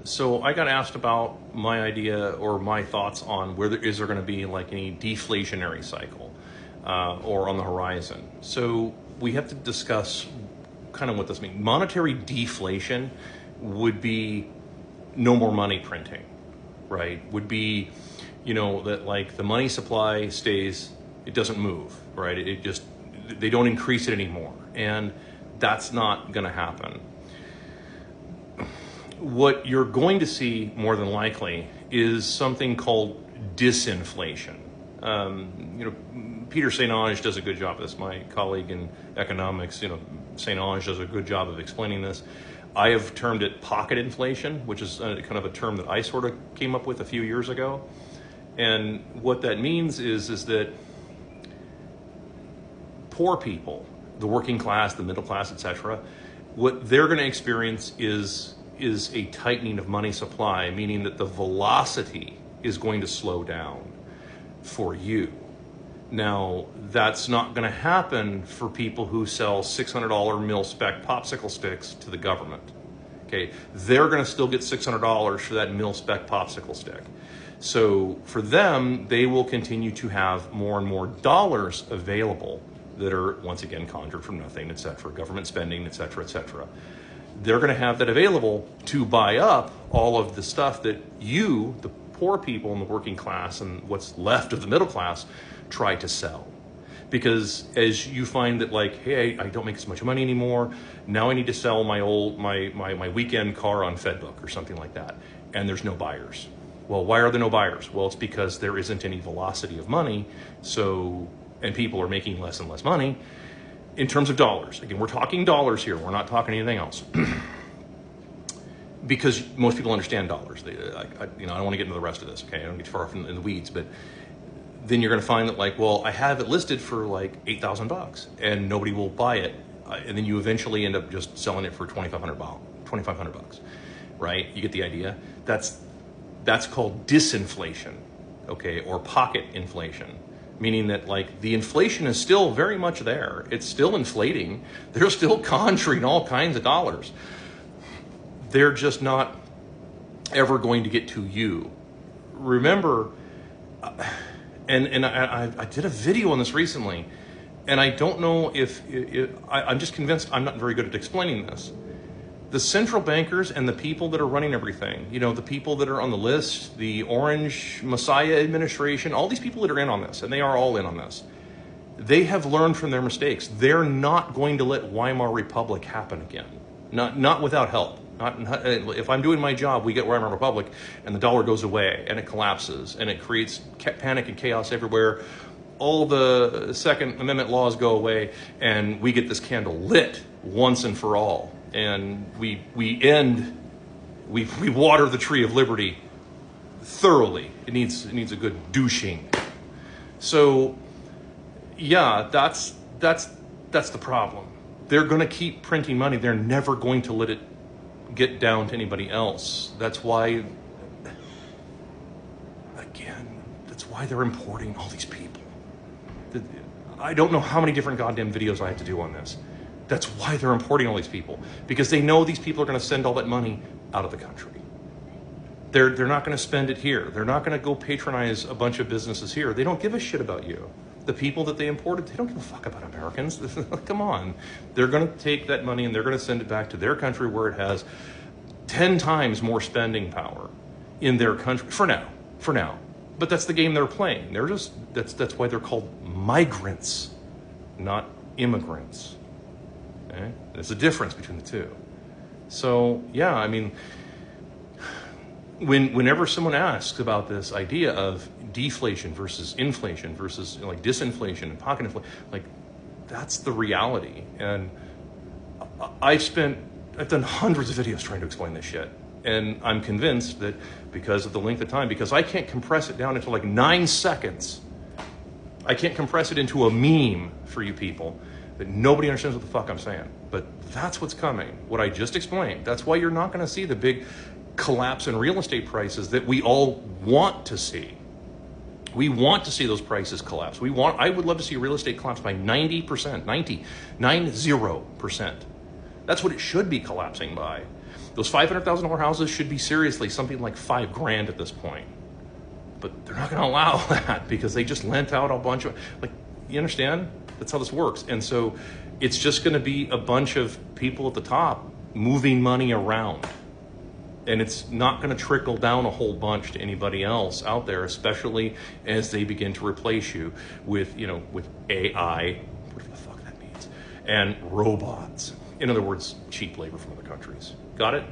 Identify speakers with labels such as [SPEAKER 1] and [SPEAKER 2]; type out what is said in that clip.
[SPEAKER 1] So I got asked about my idea or my thoughts on whether is there going to be like any deflationary cycle or on the horizon. So we have to discuss kind of what this means. Monetary deflation would be no more money printing, right? Would be, that like the money supply stays, it doesn't move, right? It just, they don't increase it anymore. And that's not going to happen. What you're going to see more than likely is something called disinflation. Peter St. Onge does a good job of this. My colleague in economics, St. Onge does a good job of explaining this. I have termed it pocket inflation, which is kind of a term that I sort of came up with a few years ago. And what that means is that poor people, the working class, the middle class, etc., what they're going to experience is a tightening of money supply, meaning that the velocity is going to slow down for you. Now, that's not going to happen for people who sell $600 mil-spec popsicle sticks to the government. Okay, they're going to still get $600 for that mil-spec popsicle stick. So for them, they will continue to have more and more dollars available that are, once again, conjured from nothing, et cetera, government spending, et cetera, et cetera. They're going to have that available to buy up all of the stuff that you, the poor people in the working class and what's left of the middle class, try to sell. Because as you find that like, hey, I don't make as much money anymore, now I need to sell my weekend car on Fedbook or something like that, and there's no buyers. Well, why are there no buyers? Well, it's because there isn't any velocity of money, and people are making less and less money. In terms of dollars, again, we're talking dollars here. We're not talking anything else. Because most people understand dollars. I don't want to get into the rest of this, okay? I don't get too far in the weeds, but then you're going to find that like, well, I have it listed for like $8,000 and nobody will buy it. And then you eventually end up just selling it for $2,500, right? You get the idea? That's called disinflation, okay? Or pocket inflation. Meaning that like the inflation is still very much there. It's still inflating. They're still conjuring all kinds of dollars. They're just not ever going to get to you. Remember, and I did a video on this recently, and I don't know if I'm just convinced I'm not very good at explaining this. The central bankers and the people that are running everything, the people that are on the list, the Orange Messiah administration, all these people that are in on this, and they are all in on this, they have learned from their mistakes. They're not going to let Weimar Republic happen again. Not without help. If I'm doing my job, we get Weimar Republic and the dollar goes away and it collapses and it creates panic and chaos everywhere. All the Second Amendment laws go away and we get this candle lit once and for all. And we water the tree of liberty thoroughly. It needs a good douching. So yeah, that's the problem. They're going to keep printing money. They're never going to let it get down to anybody else. That's why, again, that's why they're importing all these people. I don't know how many different goddamn videos I have to do on this. That's why they're importing all these people, because they know these people are going to send all that money out of the country. They're not going to spend it here. They're not going to go patronize a bunch of businesses here. They don't give a shit about you. The people that they imported, they don't give a fuck about Americans. Come on. They're going to take that money and they're going to send it back to their country where it has 10 times more spending power in their country for now. But that's the game they're playing. That's why they're called migrants, not immigrants. Okay? There's a difference between the two. So yeah, I mean, whenever someone asks about this idea of deflation versus inflation versus like disinflation and pocket inflation, like that's the reality. And I've done hundreds of videos trying to explain this shit. And I'm convinced that because of the length of time, because I can't compress it down into like 9 seconds, I can't compress it into a meme for you people, that nobody understands what the fuck I'm saying. But that's what's coming, what I just explained. That's why you're not going to see the big collapse in real estate prices that we all want to see. We want to see those prices collapse. I would love to see real estate collapse by 90%. That's what it should be collapsing by. Those $500,000 houses should be seriously something like $5,000 at this point. But they're not going to allow that because they just lent out a bunch of, like, you understand? That's how this works. And so it's just going to be a bunch of people at the top moving money around. And it's not going to trickle down a whole bunch to anybody else out there, especially as they begin to replace you with, you know, with AI, whatever the fuck that means, and robots. In other words, cheap labor from other countries. Got it?